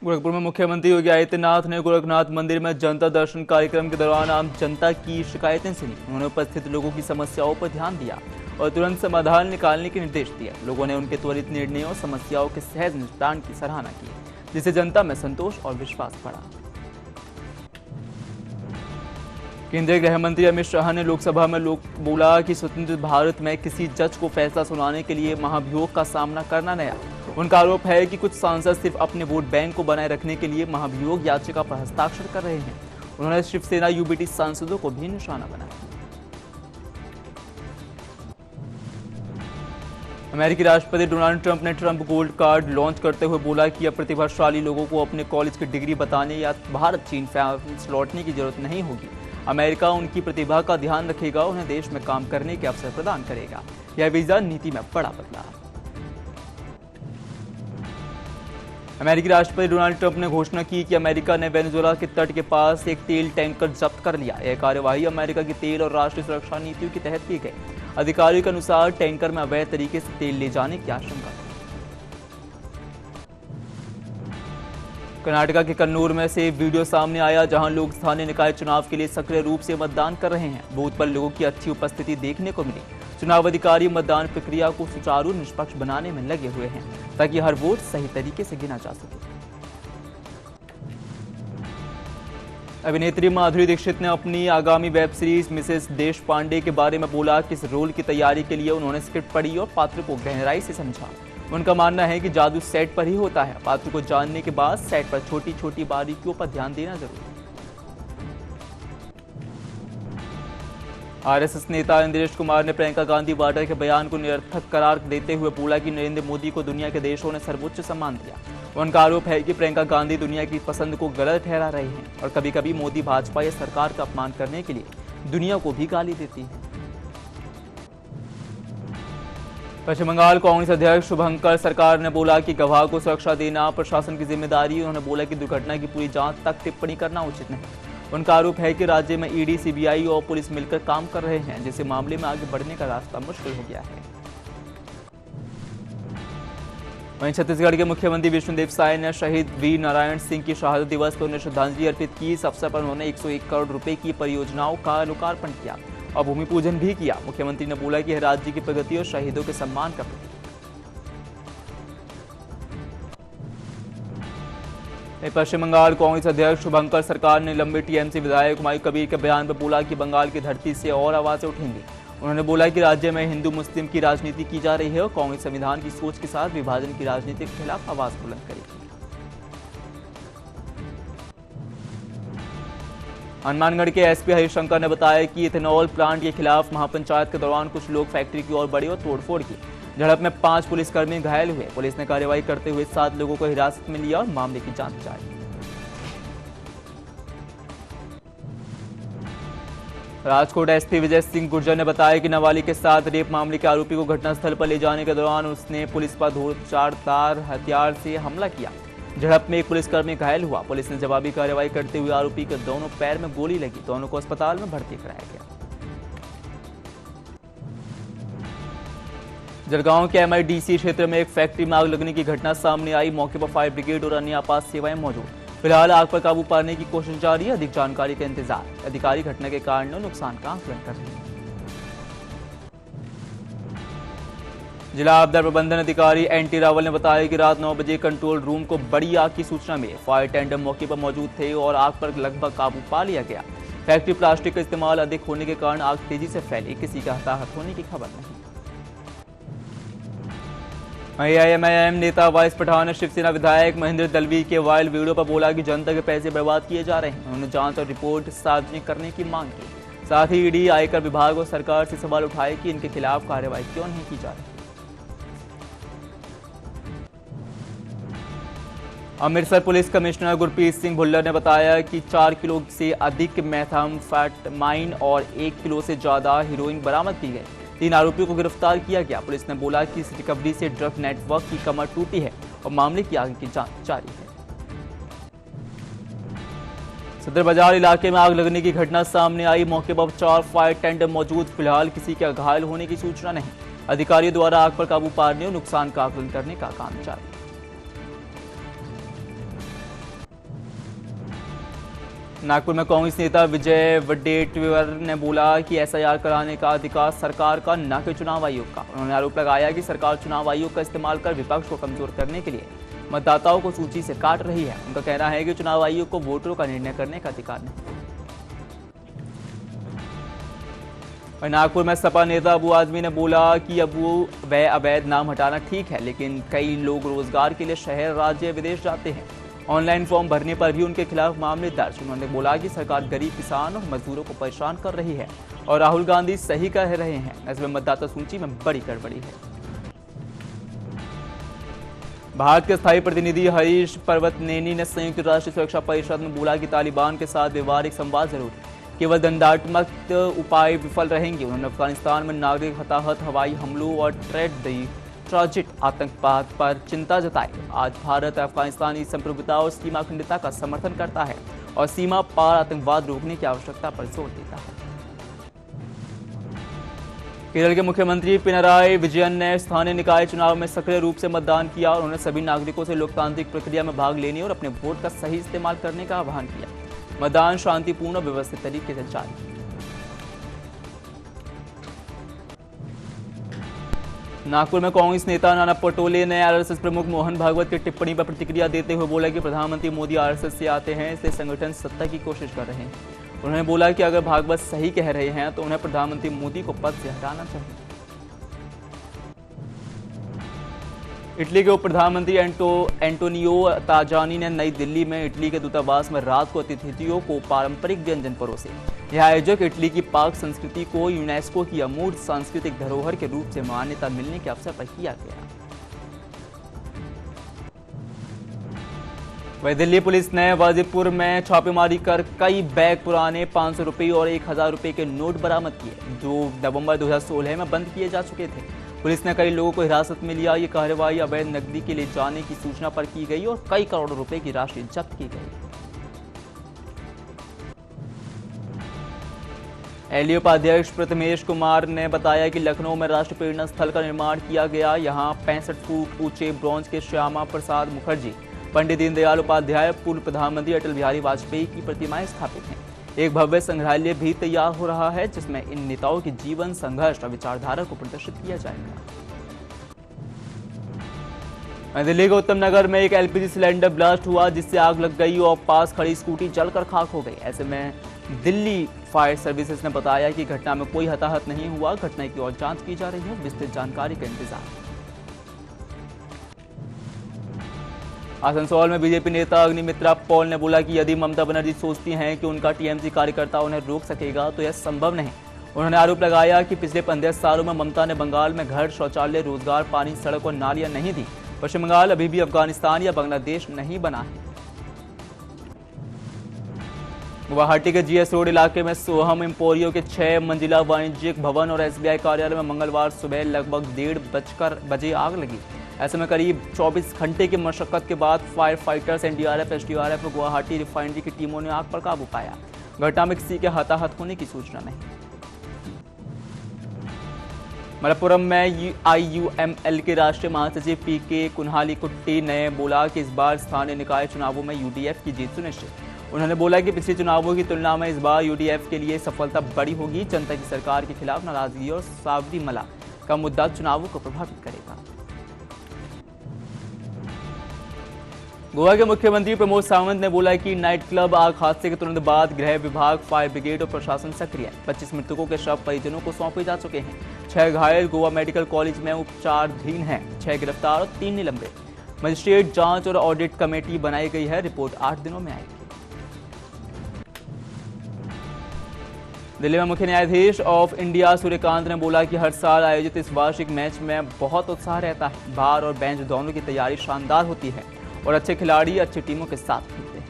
गोरखपुर में मुख्यमंत्री योगी आदित्यनाथ ने गोरखनाथ मंदिर में जनता दर्शन कार्यक्रम के दौरान आम जनता की शिकायतें सुनी। उन्होंने उपस्थित लोगों की समस्याओं पर ध्यान दिया और तुरंत समाधान निकालने के निर्देश दिए। लोगों ने उनके त्वरित निर्णयों और समस्याओं के सहज निपटान की सराहना की, जिससे जनता में संतोष और विश्वास बढ़ा। केंद्रीय गृह मंत्री अमित शाह ने लोकसभा में बोला कि स्वतंत्र भारत में किसी जज को फैसला सुनाने के लिए महाभियोग का सामना करना नया। उनका आरोप है कि कुछ सांसद सिर्फ अपने वोट बैंक को बनाए रखने के लिए महाभियोग याचिका पर हस्ताक्षर कर रहे हैं। उन्होंने शिवसेना यूबीटी सांसदों को भी निशाना बनाया। अमेरिकी राष्ट्रपति डोनाल्ड ट्रंप ने ट्रंप गोल्ड कार्ड लॉन्च करते हुए बोला कि अब प्रतिभाशाली लोगों को अपने कॉलेज की डिग्री बताने या भारत चीन फैंस लौटने की जरूरत नहीं होगी। अमेरिका उनकी प्रतिभा का ध्यान रखेगा, उन्हें देश में काम करने के अवसर प्रदान करेगा। यह वीजा नीति में बड़ा बदलाव। अमेरिकी राष्ट्रपति डोनाल्ड ट्रंप ने घोषणा की कि अमेरिका ने वेनेजुएला के तट के पास एक तेल टैंकर जब्त कर लिया। यह कार्यवाही अमेरिका की तेल और राष्ट्रीय सुरक्षा नीतियों के तहत की गई। अधिकारियों के अनुसार टैंकर में अवैध तरीके से तेल ले जाने की आशंका है। कर्नाटक के कन्नूर में से वीडियो सामने आया, जहां लोग स्थानीय निकाय चुनाव के लिए सक्रिय रूप से मतदान कर रहे हैं। बूथ पर लोगों की अच्छी उपस्थिति देखने को मिली। चुनाव अधिकारी मतदान प्रक्रिया को सुचारू निष्पक्ष बनाने में लगे हुए हैं, ताकि हर वोट सही तरीके से गिना जा सके। अभिनेत्री माधुरी दीक्षित ने अपनी आगामी वेब सीरीज मिसेस देशपांडे के बारे में बोला कि इस रोल की तैयारी के लिए उन्होंने स्क्रिप्ट पढ़ी और पात्र को गहराई से समझा। उनका मानना है कि जादू सेट पर ही होता है। पात्र को जानने के बाद सेट पर छोटी छोटी बारीकियों पर ध्यान देना जरूरी है। आरएसएस नेता इंद्रेश कुमार ने प्रियंका गांधी वाड्रा के बयान को निरर्थक करार देते हुए बोला कि नरेंद्र मोदी को दुनिया के देशों ने सर्वोच्च सम्मान दिया। उनका आरोप है कि प्रियंका गांधी दुनिया की पसंद को गलत ठहरा रही हैं और कभी कभी मोदी भाजपा या सरकार का अपमान करने के लिए दुनिया को भी गाली देती है। पश्चिम बंगाल कांग्रेस अध्यक्ष शुभंकर सरकार ने बोला कि गवाह को सुरक्षा देना प्रशासन की जिम्मेदारी है। उन्होंने बोला कि दुर्घटना की पूरी जांच तक टिप्पणी करना उचित नहीं। उनका आरोप है कि राज्य में ईडी, सीबीआई और पुलिस मिलकर काम कर रहे हैं, जिससे मामले में आगे बढ़ने का रास्ता मुश्किल हो गया है। वहीं छत्तीसगढ़ के मुख्यमंत्री विष्णुदेव साय ने शहीद वीर नारायण सिंह की शहादत दिवस पर उन्हें श्रद्धांजलि अर्पित की। इस अवसर पर उन्होंने 101 करोड़ रुपए की परियोजनाओं का लोकार्पण किया और भूमि पूजन भी किया। मुख्यमंत्री ने बोला कि यह राज्य की प्रगति और शहीदों के सम्मान का प्रतीक है। पश्चिम बंगाल कांग्रेस अध्यक्ष शुभंकर सरकार ने लंबे टीएमसी विधायक हुमायूं कबीर के बयान पर बोला कि बंगाल की धरती से और आवाजें उठेंगी। उन्होंने बोला कि राज्य में हिंदू मुस्लिम की राजनीति की जा रही है और कांग्रेस संविधान की सोच के साथ विभाजन की राजनीति के खिलाफ आवाज बुलंद करेगी। हनुमानगढ़ के एसपी हरिशंकर ने बताया कि इथेनॉल प्लांट के खिलाफ महापंचायत के दौरान कुछ लोग फैक्ट्री की ओर बढ़े और तोड़फोड़ की। झड़प में 5 पुलिसकर्मी घायल हुए। पुलिस ने कार्रवाई करते हुए 7 लोगों को हिरासत में लिया और मामले की जांच जारी। राजकोट एसपी विजय सिंह गुर्जर ने बताया कि नाबालिग के साथ रेप मामले के आरोपी को घटनास्थल पर ले जाने के दौरान उसने पुलिस पर धारदार हथियार से हमला किया। झड़प में एक पुलिसकर्मी घायल हुआ। पुलिस ने जवाबी कार्रवाई करते हुए आरोपी के दोनों पैर में गोली लगी। दोनों को अस्पताल में भर्ती कराया गया। जलगांव के एमआईडीसी क्षेत्र में एक फैक्ट्री में आग लगने की घटना सामने आई। मौके पर फायर ब्रिगेड और अन्य आपात सेवाएं मौजूद। फिलहाल आग पर काबू पाने की कोशिश जारी है। अधिक जानकारी का इंतजार। अधिकारी घटना के कारण और नुकसान का आकलन कर रहे हैं। जिला आपदा प्रबंधन अधिकारी एनटी रावल ने बताया कि रात 9 बजे कंट्रोल रूम को बड़ी आग की सूचना मिली। फायर टेंडर मौके पर मौजूद थे और आग पर लगभग काबू पा लिया गया। फैक्ट्री प्लास्टिक का इस्तेमाल अधिक होने के कारण आग तेजी से फैली। किसी का हताहत होने की खबर नहीं। एआईएमआईएम नेता वाइस पठान ने शिवसेना विधायक महेंद्र दलवी के वायरल वीडियो पर बोला कि जनता के पैसे बर्बाद किए जा रहे हैं। उन्होंने जांच और रिपोर्ट सार्वजनिक करने की मांग की। साथ ही ईडी, आयकर विभाग और सरकार से सवाल उठाए कि इनके खिलाफ कार्रवाई क्यों नहीं की जा रही। अमृतसर पुलिस कमिश्नर गुरप्रीत सिंह भुल्लर ने बताया कि 4 किलो से अधिक मेथाम्फेटामाइन और 1 किलो से ज्यादा हीरोइन बरामद की गई। 3 आरोपियों को गिरफ्तार किया गया। पुलिस ने बोला कि इस रिकवरी से ड्रग नेटवर्क की कमर टूटी है और मामले की आगे की जांच जारी है। सदर बाजार इलाके में आग लगने की घटना सामने आई। मौके पर 4 फायर टेंडर मौजूद। फिलहाल किसी के घायल होने की सूचना नहीं। अधिकारियों द्वारा आग पर काबू पाने और नुकसान का आकलन करने का काम जारी है। नागपुर में कांग्रेस नेता विजय वडेट्टीवार ने बोला कि एसआईआर कराने का अधिकार सरकार का न कि चुनाव आयोग का। उन्होंने आरोप लगाया कि सरकार चुनाव आयोग का इस्तेमाल कर विपक्ष को कमजोर करने के लिए मतदाताओं को सूची से काट रही है। उनका कहना है कि चुनाव आयोग को वोटरों का निर्णय करने का अधिकार नहीं। और नागपुर में सपा नेता अबू आजमी ने बोला कि वह अवैध नाम हटाना ठीक है, लेकिन कई लोग रोजगार के लिए शहर, राज्य, विदेश जाते हैं। ऑनलाइन फॉर्म भरने पर भी उनके खिलाफ मामले दर्ज। उन्होंने बोला कि सरकार गरीब किसान और मजदूरों को परेशान कर रही है और राहुल गांधी सही कह रहे हैं। ऐसे में मतदाता सूची में बड़ी गड़बड़ी है। भारत के स्थायी प्रतिनिधि हरीश पर्वतनेनी ने संयुक्त राष्ट्र सुरक्षा परिषद में बोला कि तालिबान के साथ व्यवहारिक संवाद जरूरी, केवल दंडात्मक उपाय विफल रहेंगे। उन्होंने अफगानिस्तान में नागरिक हताहत, हवाई हमलों और ट्रांजिट आतंकवाद पर चिंता जताई। आज भारत अफगानिस्तानी संप्रभुता और सीमा अखंडता का समर्थन करता है और सीमा पार आतंकवाद रोकने की आवश्यकता पर जोर देता है। केरल के मुख्यमंत्री पिनराई विजयन ने स्थानीय निकाय चुनाव में सक्रिय रूप से मतदान किया और उन्होंने सभी नागरिकों से लोकतांत्रिक प्रक्रिया में भाग लेने और अपने वोट का सही इस्तेमाल करने का आह्वान किया। मतदान शांतिपूर्ण और व्यवस्थित तरीके से जारी। नागपुर में कांग्रेस नेता नाना पटोले ने आरएसएस प्रमुख मोहन भागवत की टिप्पणी पर प्रतिक्रिया देते हुए बोला कि प्रधानमंत्री मोदी आरएसएस से आते हैं, इसलिए संगठन सत्ता की कोशिश कर रहे हैं। उन्होंने बोला कि अगर भागवत सही कह रहे हैं तो उन्हें प्रधानमंत्री मोदी को पद से हटाना चाहिए। इटली के उप प्रधानमंत्री एंटोनियो ताजानी ने नई दिल्ली में इटली के दूतावास में रात को अतिथियों को पारंपरिक व्यंजन परोसे। यह आयोजक इटली की पाक संस्कृति को यूनेस्को की अमूर्त सांस्कृतिक धरोहर के रूप से मान्यता मिलने के अवसर पर किया गया। वहीं दिल्ली पुलिस ने वाजिदपुर में छापेमारी कर कई बैग पुराने 500 रुपये और 1000 रुपये के नोट बरामद किए, जो नवंबर 2016 में बंद किए जा चुके थे। पुलिस ने कई लोगों को हिरासत में लिया। ये कार्रवाई अवैध नकदी के ले जाने की सूचना पर की गई और कई करोड़ों रुपए की राशि जब्त की गई। एलडीए उपाध्यक्ष प्रथमेश कुमार ने बताया कि लखनऊ में राष्ट्रीय प्रेरणा स्थल का निर्माण किया गया। यहां 65 फुट ऊंचे ब्रॉन्ज के श्यामा प्रसाद मुखर्जी, पंडित दीनदयाल उपाध्याय, पूर्व प्रधानमंत्री अटल बिहारी वाजपेयी की प्रतिमाएं स्थापित हैं। एक भव्य संग्रहालय भी तैयार हो रहा है, जिसमें इन नेताओं के जीवन, संघर्ष और विचारधारा को प्रदर्शित किया जाएगा। दिल्ली के उत्तम नगर में एक एलपीजी सिलेंडर ब्लास्ट हुआ, जिससे आग लग गई और पास खड़ी स्कूटी जलकर खाक हो गई। ऐसे में दिल्ली फायर सर्विसेज ने बताया कि घटना में कोई हताहत नहीं हुआ। घटना की और जांच की जा रही है, विस्तृत जानकारी का इंतजार। आसनसोल में बीजेपी नेता अग्निमित्रा पॉल ने बोला कि यदि ममता बनर्जी सोचती हैं कि उनका टीएमसी कार्यकर्ता उन्हें रोक सकेगा तो यह संभव नहीं। उन्होंने आरोप लगाया कि पिछले 15 सालों में ममता ने बंगाल में घर, शौचालय, रोजगार, पानी, सड़क और नालियां नहीं दी। पश्चिम बंगाल अभी भी अफगानिस्तान या बांग्लादेश नहीं बना है। गुवाहाटी के जीएस रोड इलाके में सोहम एम्पोरियो के 6 मंजिला वाणिज्यिक भवन और एसबीआई कार्यालय में मंगलवार सुबह लगभग 1:30 बजे आग लगी। ऐसे में करीब 24 घंटे की मशक्कत के बाद फायर फाइटर्स, एनडीआरएफ, एसडीआरएफ और गुवाहाटी रिफाइनरी की टीमों ने आग पर काबू पाया। घटना में किसी के हताहत होने की सूचना नहीं। मलप्पुरम में आईयूएमएल के राष्ट्रीय महासचिव पीके कुन्हालीकुट्टी ने बोला कि इस बार स्थानीय निकाय चुनावों में यूडीएफ की जीत सुनिश्चित। उन्होंने बोला कि पिछले चुनावों की तुलना में इस बार यूडीएफ के लिए सफलता बड़ी होगी। जनता की सरकार के खिलाफ नाराजगी और साबरीमला का मुद्दा चुनावों को प्रभावित करेगा। गोवा के मुख्यमंत्री प्रमोद सावंत ने बोला कि नाइट क्लब आग हादसे के तुरंत बाद गृह विभाग, फायर ब्रिगेड और प्रशासन सक्रिय है। 25 मृतकों के शव परिजनों को सौंपे जा चुके हैं। 6 घायल गोवा मेडिकल कॉलेज में उपचाराधीन हैं। 6 गिरफ्तार और 3 निलंबित। मजिस्ट्रेट जांच और ऑडिट कमेटी बनाई गई है। रिपोर्ट 8 दिनों में आएगी। दिल्ली में मुख्य न्यायाधीश ऑफ इंडिया सूर्यकांत ने बोला कि हर साल आयोजित इस वार्षिक मैच में बहुत उत्साह रहता है। बार और बेंच दोनों की तैयारी शानदार होती है और अच्छे खिलाड़ी अच्छी टीमों के साथ खेलते हैं।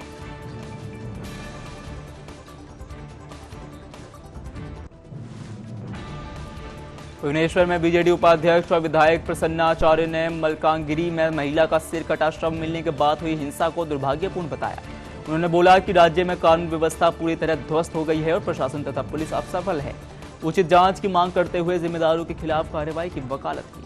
भुवनेश्वर में बीजेडी उपाध्यक्ष और विधायक प्रसन्नाचार्य ने मलकानगिरी में महिला का सिर कटा शव मिलने के बाद हुई हिंसा को दुर्भाग्यपूर्ण बताया। उन्होंने बोला कि राज्य में कानून व्यवस्था पूरी तरह ध्वस्त हो गई है और प्रशासन तथा पुलिस असफल है। उचित जांच की मांग करते हुए जिम्मेदारों के खिलाफ कार्रवाई की वकालत की।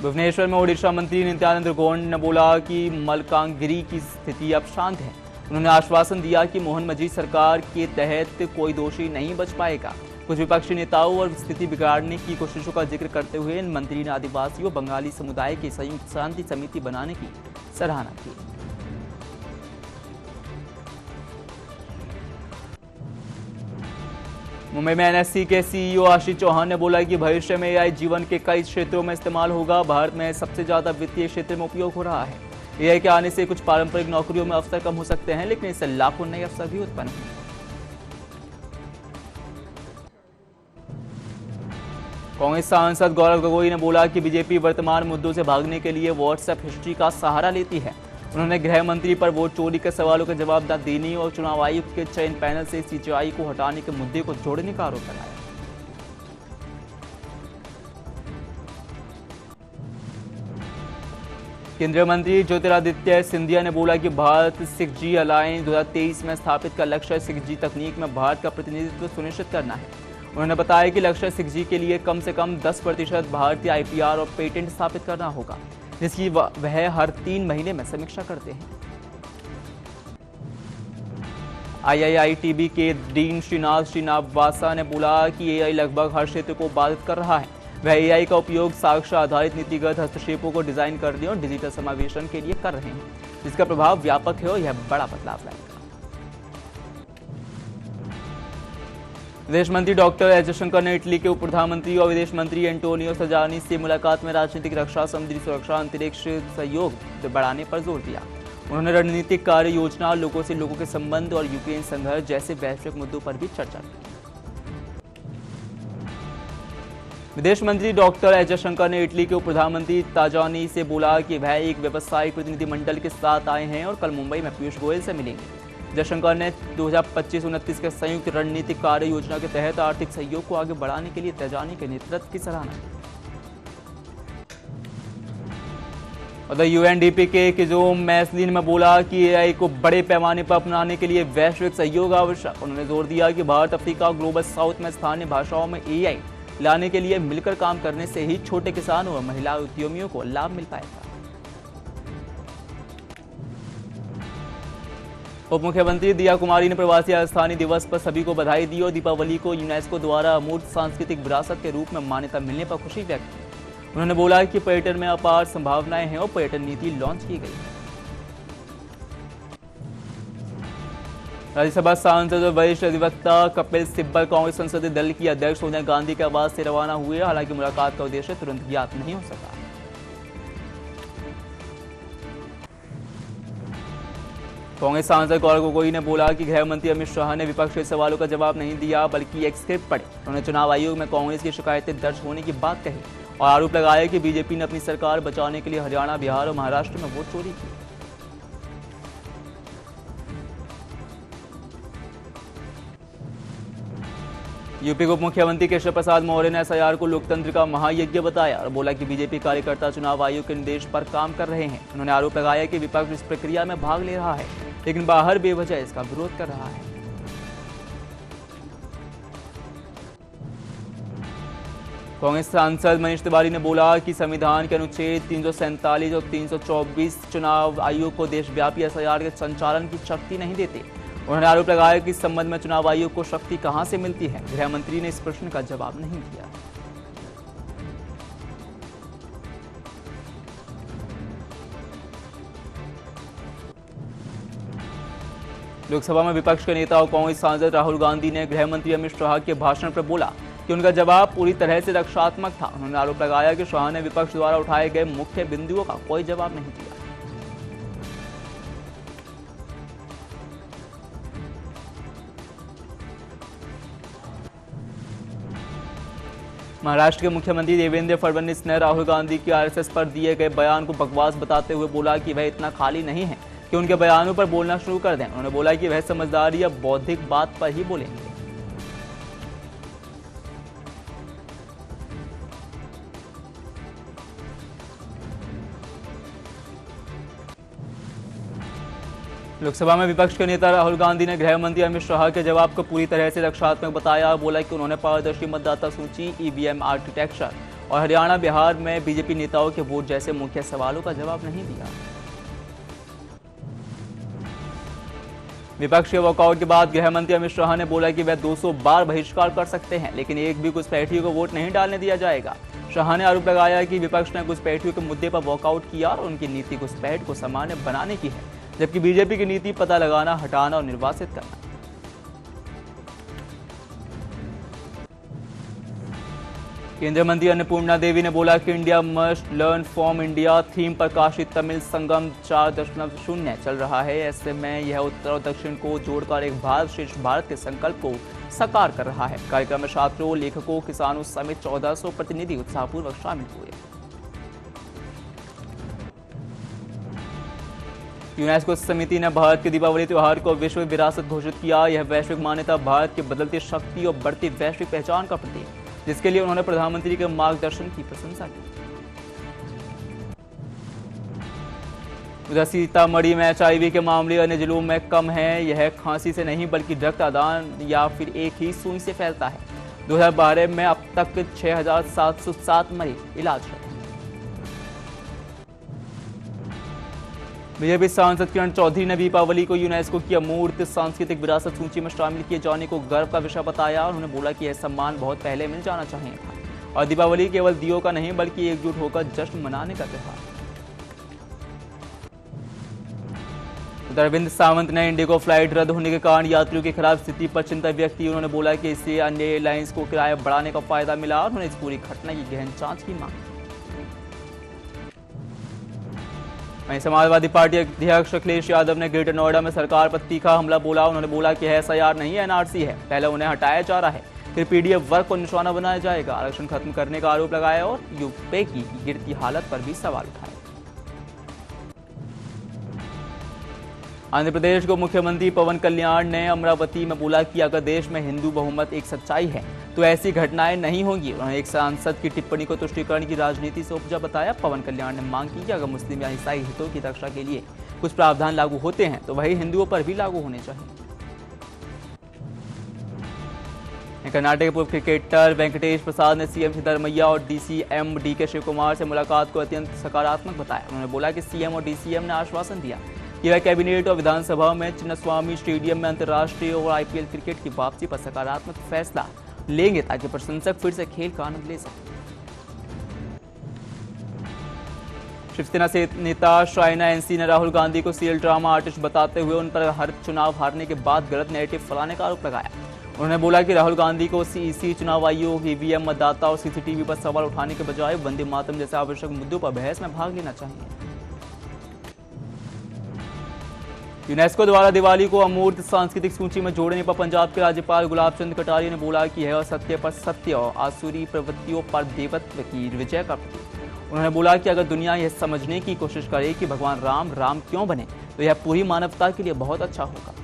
भुवनेश्वर में ओडिशा मंत्री नित्यानंद गौड़ ने बोला कि मलकानगिरी की स्थिति अब शांत है। उन्होंने आश्वासन दिया कि मोहन मजीठ सरकार के तहत कोई दोषी नहीं बच पाएगा। कुछ विपक्षी नेताओं और स्थिति बिगाड़ने की कोशिशों का जिक्र करते हुए मंत्री ने आदिवासियों बंगाली समुदाय की संयुक्त शांति समिति बनाने की सराहना की। मुंबई में एनएससी के सीईओ आशीष चौहान ने बोला कि भविष्य में एआई जीवन के कई क्षेत्रों में इस्तेमाल होगा। भारत में सबसे ज्यादा वित्तीय क्षेत्र में उपयोग हो रहा है। एआई के आने से कुछ पारंपरिक नौकरियों में अवसर कम हो सकते हैं, लेकिन इससे लाखों नए अवसर भी उत्पन्न होंगे। कांग्रेस सांसद गौरव गोगोई ने बोला कि बीजेपी वर्तमान मुद्दों से भागने के लिए व्हाट्सएप हिस्ट्री का सहारा लेती है। उन्होंने गृह मंत्री पर वोट चोरी के सवालों का जवाब न देने और चुनाव आयोग के चयन पैनल से सीजेआई को हटाने के मुद्दे को जोड़ने का आरोप लगाया। केंद्रीय मंत्री ज्योतिरादित्य सिंधिया ने बोला कि भारत 6G अलायंस 2023 में स्थापित का लक्ष्य 6G तकनीक में भारत का प्रतिनिधित्व सुनिश्चित करना है। उन्होंने बताया कि लक्ष्य 6G के लिए कम से कम 10% भारतीय आईपीआर और पेटेंट स्थापित करना होगा, जिसकी वह हर 3 महीने में समीक्षा करते हैं। IIITB के डीन श्रीनाथ श्रीनिवासा ने बोला कि एआई लगभग हर क्षेत्र को बाधित कर रहा है। वह एआई का उपयोग साक्ष्य आधारित नीतिगत हस्तक्षेपों को डिजाइन करने और डिजिटल समावेशन के लिए कर रहे हैं, जिसका प्रभाव व्यापक है और यह बड़ा बदलाव लाएगा। विदेश मंत्री डॉक्टर एस जयशंकर ने इटली के उप प्रधानमंत्री और विदेश मंत्री एंटोनियो सजानी से मुलाकात में राजनीतिक, रक्षा, समुद्री सुरक्षा, अंतरिक्ष सहयोग बढ़ाने पर जोर दिया। उन्होंने रणनीतिक कार्य योजना, लोगों से लोगों के संबंध और यूक्रेन संघर्ष जैसे वैश्विक मुद्दों पर भी चर्चा की। विदेश मंत्री डॉक्टर एस जयशंकर ने इटली के उप प्रधानमंत्री ताजानी से बोला कि वह एक व्यावसायिक प्रतिनिधिमंडल के साथ आए हैं और कल मुंबई में पीयूष गोयल से मिलेंगे। जयशंकर ने 2025-29 के संयुक्त रणनीतिक कार्य योजना के तहत आर्थिक सहयोग को आगे बढ़ाने के लिए ताजानी के नेतृत्व की सराहना की। और यूएनडीपी के किजोम मैसलिन में बोला कि एआई को बड़े पैमाने पर अपनाने के लिए वैश्विक सहयोग आवश्यक। उन्होंने जोर दिया कि भारत, अफ्रीका, ग्लोबल साउथ में स्थानीय भाषाओं में एआई लाने के लिए मिलकर काम करने से ही छोटे किसानों और महिला उद्यमियों को लाभ मिल पाएगा। उप मुख्यमंत्री दिया कुमारी ने प्रवासी राजस्थानी दिवस पर सभी को बधाई दी और दीपावली को यूनेस्को द्वारा अमूर्त सांस्कृतिक विरासत के रूप में मान्यता मिलने पर खुशी व्यक्त की। उन्होंने बोला कि पर्यटन में अपार संभावनाएं हैं और पर्यटन नीति लॉन्च की गई है। राज्यसभा सांसद और वरिष्ठ अधिवक्ता कपिल सिब्बल कांग्रेस संसदीय दल की अध्यक्ष सोनिया गांधी के आवास से रवाना हुए। हालांकि मुलाकात का उद्देश्य तुरंत ज्ञात नहीं हो सका। कांग्रेस सांसद गौरव गोगोई ने बोला कि गृह मंत्री अमित शाह ने विपक्ष के सवालों का जवाब नहीं दिया, बल्कि एक स्क्रिप्ट पढ़ी। उन्होंने चुनाव आयोग में कांग्रेस की शिकायतें दर्ज होने की बात कही और आरोप लगाया कि बीजेपी ने अपनी सरकार बचाने के लिए हरियाणा, बिहार और महाराष्ट्र में वोट चोरी की। यूपी के उप मुख्यमंत्री केशव प्रसाद मौर्य ने एसआईआर को लोकतंत्र का महायज्ञ बताया और बोला कि बीजेपी कार्यकर्ता चुनाव आयोग के निर्देश पर काम कर रहे हैं। उन्होंने आरोप लगाया कि विपक्ष इस प्रक्रिया में भाग ले रहा है, लेकिन बाहर बेवजह इसका विरोध कर रहा है। कांग्रेस सांसद मनीष तिवारी ने बोला कि संविधान के अनुच्छेद 347 और 324 चुनाव आयोग को देशव्यापी एसआईआर के संचालन की शक्ति नहीं देते। उन्होंने आरोप लगाया कि इस संबंध में चुनाव आयोग को शक्ति कहां से मिलती है। गृह मंत्री ने इस प्रश्न का जवाब नहीं दिया। लोकसभा में विपक्ष के नेता और कांग्रेस सांसद राहुल गांधी ने गृह मंत्री अमित शाह के भाषण पर बोला कि उनका जवाब पूरी तरह से रक्षात्मक था। उन्होंने आरोप लगाया कि शाह ने विपक्ष द्वारा उठाए गए मुख्य बिंदुओं का कोई जवाब नहीं दिया। महाराष्ट्र के मुख्यमंत्री देवेंद्र फडणवीस ने राहुल गांधी के आरएसएस पर दिए गए बयान को बकवास बताते हुए बोला कि वह इतना खाली नहीं है कि उनके बयानों पर बोलना शुरू कर दें। उन्होंने बोला कि वह समझदारी या बौद्धिक बात पर ही बोलेंगे। लोकसभा में विपक्ष के नेता राहुल गांधी ने गृह मंत्री अमित शाह के जवाब को पूरी तरह से रक्षात्मक बताया और बोला कि उन्होंने पारदर्शी मतदाता सूची, ईवीएम आर्किटेक्चर और हरियाणा बिहार में बीजेपी नेताओं के वोट जैसे मुख्य सवालों का जवाब नहीं दिया। विपक्ष के वॉकआउट के बाद गृह मंत्री अमित शाह ने बोला कि वह 200 बार बहिष्कार कर सकते हैं, लेकिन एक भी घुसपैठियों को वोट नहीं डालने दिया जाएगा। शाह ने आरोप लगाया कि विपक्ष ने घुसपैठियों के मुद्दे पर वॉकआउट किया और उनकी नीति घुसपैठ को सामान्य बनाने की है, जबकि बीजेपी की नीति पता लगाना, हटाना और निर्वासित करना। केंद्रीय मंत्री अन्नपूर्णा देवी ने बोला कि India must learn from India theme प्रकाशित तमिल संगम 4.0 चल रहा है। ऐसे में यह उत्तर और दक्षिण को जोड़कर एक भारत श्रेष्ठ भारत के संकल्प को साकार कर रहा है। कार्यक्रम में छात्रों, लेखकों, किसानों समेत 1400 प्रतिनिधि उत्साहपूर्वक शामिल हुए। यूनेस्को समिति ने भारत के दीपावली त्योहार को विश्व विरासत घोषित किया। यह वैश्विक मान्यता भारत की बदलती शक्ति और बढ़ती वैश्विक पहचान का प्रतीक, जिसके लिए उन्होंने प्रधानमंत्री के मार्गदर्शन की प्रशंसा की। उधर सीतामढ़ी में HIV के मामले अन्य जिलों में कम है। यह खांसी से नहीं बल्कि रक्त आदान या फिर एक ही सुई से फैलता है। 2012 में अब तक 6,707 मरीज इलाज है। बीजेपी सांसद किरण चौधरी ने दीपावली को यूनेस्को की अमूर्त सांस्कृतिक विरासत सूची में शामिल किए जाने को गर्व का विषय बताया। उन्होंने बोला कि यह सम्मान बहुत पहले मिल जाना चाहिए था और दीपावली केवल दियों का नहीं बल्कि एकजुट होकर जश्न मनाने का त्योहार। उधर अरविंद सावंत ने इंडिगो फ्लाइट रद्द होने के कारण यात्रियों की खराब स्थिति पर चिंता व्यक्त की। उन्होंने बोला कि इससे अन्य एयरलाइंस को किराया बढ़ाने का फायदा मिला और उन्होंने इस पूरी घटना की गहन जांच की मांग की। वहीं समाजवादी पार्टी अध्यक्ष अखिलेश यादव ने ग्रेटर नोएडा में सरकार पर तीखा हमला बोला। उन्होंने बोला कि SIR नहीं NRC है, पहले उन्हें हटाया जा रहा है, फिर PDF वर्ग को निशाना बनाया जाएगा। आरक्षण खत्म करने का आरोप लगाया और यूपी की गिरती हालत पर भी सवाल उठाए। आंध्र प्रदेश को मुख्यमंत्री पवन कल्याण ने अमरावती में बोला कि अगर देश में हिंदू बहुमत एक सच्चाई है तो ऐसी घटनाएं नहीं होंगी। उन्होंने एक सांसद की टिप्पणी को तुष्टीकरण की राजनीति से उपजा बताया। पवन कल्याण ने मांग की कि अगर मुस्लिम या ईसाई हितों की रक्षा के लिए कुछ प्रावधान लागू होते हैं तो वही हिंदुओं पर भी लागू होने चाहिए। कर्नाटक के पूर्व क्रिकेटर वेंकटेश प्रसाद ने CM सिद्धरमैया और DCM DK शिव कुमार से मुलाकात को अत्यंत सकारात्मक बताया। उन्होंने बोला कि CM और DCM ने आश्वासन दिया कि वह कैबिनेट और विधानसभा में चिन्नस्वामी स्टेडियम में अंतर्राष्ट्रीय और IPL क्रिकेट की वापसी पर सकारात्मक फैसला लेंगे ताकि प्रशंसक फिर से खेल का आनंद ले सकें। शिवसेना से नेता शाइना NC ने राहुल गांधी को सीरियल ड्रामा आर्टिस्ट बताते हुए उन पर हर चुनाव हारने के बाद गलत नैरेटिव फैलाने का आरोप लगाया। उन्होंने बोला कि राहुल गांधी को CEC, चुनाव आयोग, EVM, मतदाता और CCTV पर सवाल उठाने के बजाय वंदे मातरम जैसे आवश्यक मुद्दों पर बहस में भाग लेना चाहिए। यूनेस्को द्वारा दिवाली को अमूर्त सांस्कृतिक सूची में जोड़ने पर पंजाब के राज्यपाल गुलाब चंद कटारिया ने बोला कि यह सत्य पर सत्य और आसुरी प्रवृत्तियों पर देवत्व की विजय का प्रतीक। उन्होंने बोला कि अगर दुनिया यह समझने की कोशिश करे कि भगवान राम क्यों बने तो यह पूरी मानवता के लिए बहुत अच्छा होगा।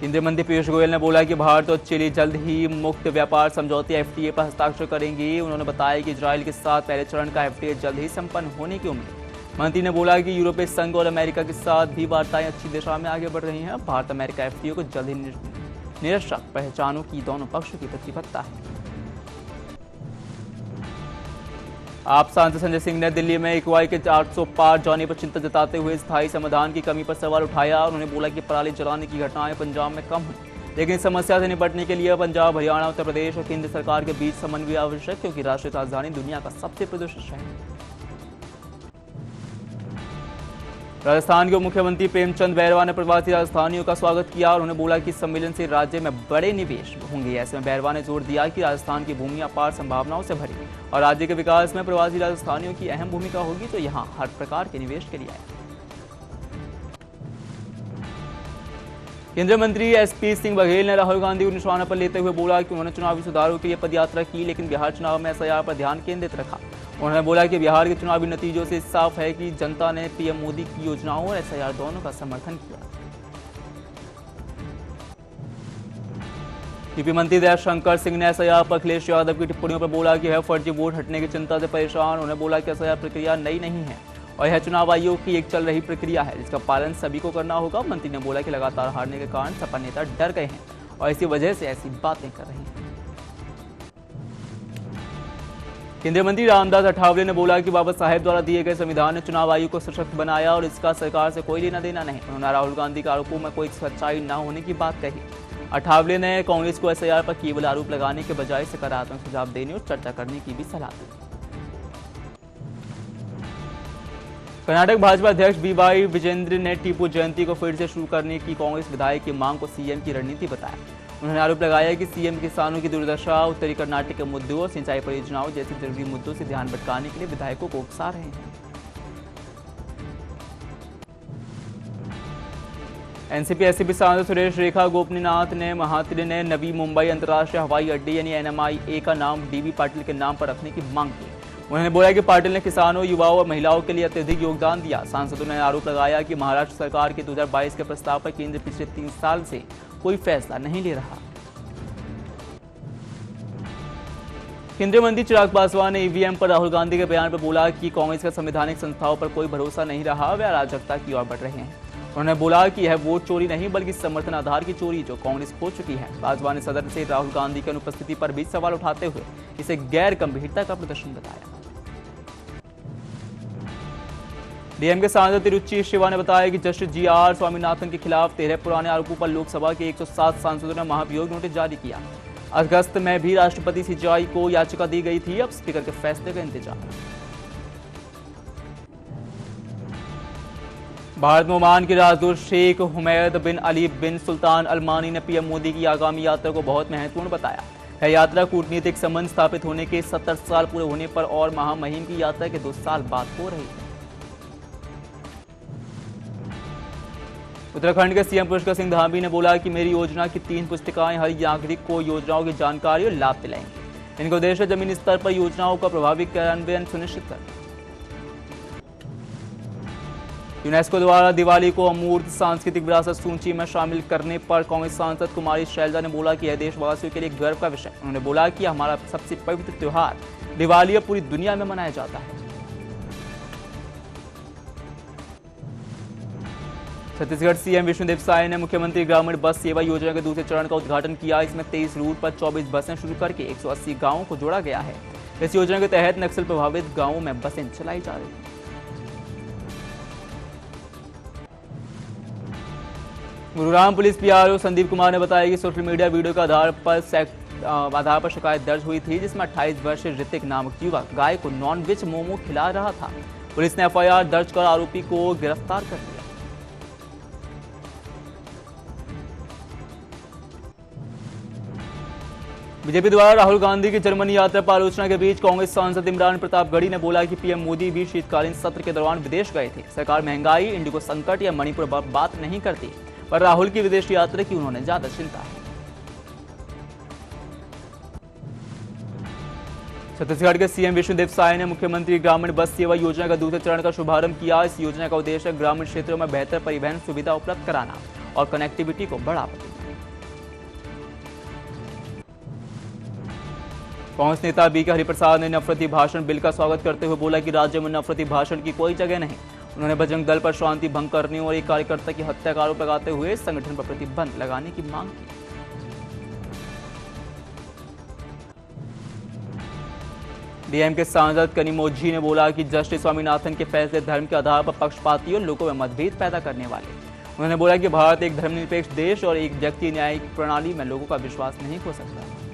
केंद्रीय मंत्री पीयूष गोयल ने बोला कि भारत और चिली जल्द ही मुक्त व्यापार समझौते FTA पर हस्ताक्षर करेंगे। उन्होंने बताया कि इजरायल के साथ पहले चरण का FTA जल्द ही संपन्न होने की उम्मीद। मंत्री ने बोला कि यूरोपीय संघ और अमेरिका के साथ भी वार्ताएं अच्छी दिशा में आगे बढ़ रही हैं। भारत अमेरिका FTA को जल्द ही निरक्षक पहचानों की दोनों पक्षों की प्रतिबद्धता है। आप सांसद संजय सिंह ने दिल्ली में इक्वाई के 400 पार जाने पर चिंता जताते हुए स्थायी समाधान की कमी पर सवाल उठाया। उन्होंने बोला कि पराली जलाने की घटनाएं पंजाब में कम हुई, लेकिन इस समस्या से निपटने के लिए पंजाब, हरियाणा, उत्तर प्रदेश और केंद्र सरकार के बीच समन्वय आवश्यक, क्योंकि राष्ट्रीय राजधानी दुनिया का सबसे प्रदूषित शहर है। राजस्थान के मुख्यमंत्री प्रेमचंद बैरवा ने प्रवासी राजस्थानियों का स्वागत किया और उन्होंने बोला कि सम्मेलन से राज्य में बड़े निवेश होंगे। ऐसे में बैरवा ने जोर दिया कि राजस्थान की भूमि अपार संभावनाओं से भरी और राज्य के विकास में प्रवासी राजस्थानियों की अहम भूमिका होगी, तो यहाँ हर प्रकार के निवेश के लिए आए। केंद्रीय मंत्री SP सिंह बघेल ने राहुल गांधी को निशाना पर लेते हुए बोला कि उन्होंने चुनावी सुधारों के लिए पदयात्रा की, लेकिन बिहार चुनाव में SIR पर ध्यान केंद्रित रखा। उन्होंने बोला कि बिहार के चुनावी नतीजों से साफ है कि जनता ने PM मोदी की योजनाओं और SIR दोनों का समर्थन किया। यूपी मंत्री दयाशंकर सिंह ने SIR पर अखिलेश यादव की टिप्पणियों पर बोला कि यह फर्जी वोट हटने की चिंता से परेशान। उन्होंने बोला कि SIR प्रक्रिया नई नहीं है और यह चुनाव आयोग की एक चल रही प्रक्रिया है जिसका पालन सभी को करना होगा। मंत्री ने बोला कि लगातार हारने के कारण सपा नेता डर गए हैं और इसी वजह से ऐसी बातें कर रहे हैं। केंद्रीय मंत्री रामदास अठावले ने बोला कि बाबा साहेब द्वारा दिए गए संविधान ने चुनाव आयोग को सशक्त बनाया और इसका सरकार से कोई लेना देना नहीं। उन्होंने राहुल गांधी के आरोपों में कोई सच्चाई न होने की बात कही। अठावले ने कांग्रेस को एसआईआर पर केवल आरोप लगाने के बजाय सकारात्मक सुझाव देने और चर्चा करने की भी सलाह दी। कर्नाटक भाजपा अध्यक्ष बीवाई विजेंद्र ने टीपू जयंती को फिर से शुरू करने की कांग्रेस विधायक की मांग को सीएम की रणनीति बताया। उन्होंने आरोप लगाया कि सीएम किसानों की दुर्दशा, उत्तरी कर्नाटक के मुद्दों और सिंचाई परियोजनाओं जैसे जरूरी मुद्दों से ध्यान भटकाने के लिए विधायकों को उकसा रहे हैं। एनसीपी एससीपी सांसद सुरेश रेखा गोपनीनाथ ने महात्रे ने नवी मुंबई अंतर्राष्ट्रीय हवाई अड्डे यानी एनएमआईए का नाम डीबी पाटिल के नाम पर रखने की मांग की। उन्होंने बोला कि पाटिल ने किसानों, युवाओं और महिलाओं के लिए अत्यधिक योगदान दिया। सांसदों ने आरोप लगाया कि महाराष्ट्र सरकार के 2022 के प्रस्ताव पर केंद्र पिछले 3 साल से कोई फैसला नहीं ले रहा। केंद्रीय मंत्री चिराग पासवान ने ईवीएम पर राहुल गांधी के बयान पर बोला कि कांग्रेस का संवैधानिक संस्थाओं पर कोई भरोसा नहीं रहा, वे अराजकता की ओर बढ़ रहे हैं। उन्होंने बोला कि यह वोट चोरी नहीं बल्कि समर्थन आधार की चोरी जो कांग्रेस खो चुकी है। पासवान ने सदन से राहुल गांधी की अनुपस्थिति पर भी सवाल उठाते हुए इसे गैर गंभीरता का प्रदर्शन बताया। डीएमके सांसद तिरुचि शिवा ने बताया कि जस्टिस जीआर स्वामीनाथन के खिलाफ 13 पुराने आरोपों पर लोकसभा के 107 सांसदों ने महाभियोग नोटिस जारी किया। अगस्त में भी राष्ट्रपति सीजेआई को याचिका दी गई थी। अब स्पीकर के फैसले का इंतजार। भारत में ओमान के राजदूत शेख हुमैद बिन अली बिन सुल्तान अल मानी ने पीएम मोदी की आगामी यात्रा को बहुत महत्वपूर्ण बताया है। यात्रा कूटनीतिक संबंध स्थापित होने के 70 साल पूरे होने पर और महामहिम की यात्रा के 2 साल बाद हो रही है। उत्तराखंड के सीएम पुष्कर सिंह धामी ने बोला कि मेरी योजना की 3 पुस्तिकाएं हर नागरिक को योजनाओं की जानकारी और लाभ दिलाएंगी। इनका उद्देश्य जमीनी स्तर पर योजनाओं का प्रभावी क्रियान्वयन सुनिश्चित करना। यूनेस्को द्वारा दिवाली को अमूर्त सांस्कृतिक विरासत सूची में शामिल करने पर कांग्रेस सांसद कुमारी शैलजा ने बोला कि यह देशवासियों के लिए गर्व का विषय। उन्होंने बोला कि हमारा सबसे पवित्र त्योहार दिवाली अब पूरी दुनिया में मनाया जाता है। छत्तीसगढ़ सीएम विष्णुदेव साय ने मुख्यमंत्री ग्रामीण बस सेवा योजना के दूसरे चरण का उद्घाटन किया। इसमें 23 रूट पर 24 बसें शुरू करके 180 गांवों को जोड़ा गया है। इस योजना के तहत नक्सल प्रभावित गांवों में बसें चलाई जा रही हैं। गुरुग्राम पुलिस पीआरओ संदीप कुमार ने बताया कि सोशल मीडिया वीडियो के आधार पर शिकायत दर्ज हुई थी, जिसमें 28 वर्षीय ऋतिक नामक युवक गाय को नॉनवेज मोमो खिला रहा था। पुलिस ने एफआईआर दर्ज कर आरोपी को गिरफ्तार कर लिया। बीजेपी द्वारा राहुल गांधी की जर्मनी यात्रा पर आलोचना के बीच कांग्रेस सांसद इमरान प्रतापगढ़ी ने बोला कि पीएम मोदी भी शीतकालीन सत्र के दौरान विदेश गए थे। सरकार महंगाई, इंडिगो संकट या मणिपुर पर बात नहीं करती, पर राहुल की विदेश यात्रा की उन्होंने ज्यादा चिंता है। छत्तीसगढ़ के सीएम विष्णुदेव साय ने मुख्यमंत्री ग्रामीण बस सेवा योजना का दूसरे चरण का शुभारंभ किया। इस योजना का उद्देश्य ग्रामीण क्षेत्रों में बेहतर परिवहन सुविधा उपलब्ध कराना और कनेक्टिविटी को बढ़ावा देना। कांग्रेस नेता बीके हरिप्रसाद ने नफरती भाषण बिल का स्वागत करते हुए बोला कि राज्य में नफरती भाषण की कोई जगह नहीं। उन्होंने बजरंग दल पर शांति भंग करने और एक कार्यकर्ता की हत्या का आरोप लगाते हुए संगठन पर प्रतिबंध लगाने की मांग की। डीएमके सांसद कनिमोझी ने बोला कि जस्टिस स्वामीनाथन के फैसले धर्म के आधार पर पक्षपाती और लोगों में मतभेद पैदा करने वाले। उन्होंने बोला कि भारत एक धर्मनिरपेक्ष देश और एक व्यक्ति न्यायिक प्रणाली में लोगों का विश्वास नहीं खो सकता।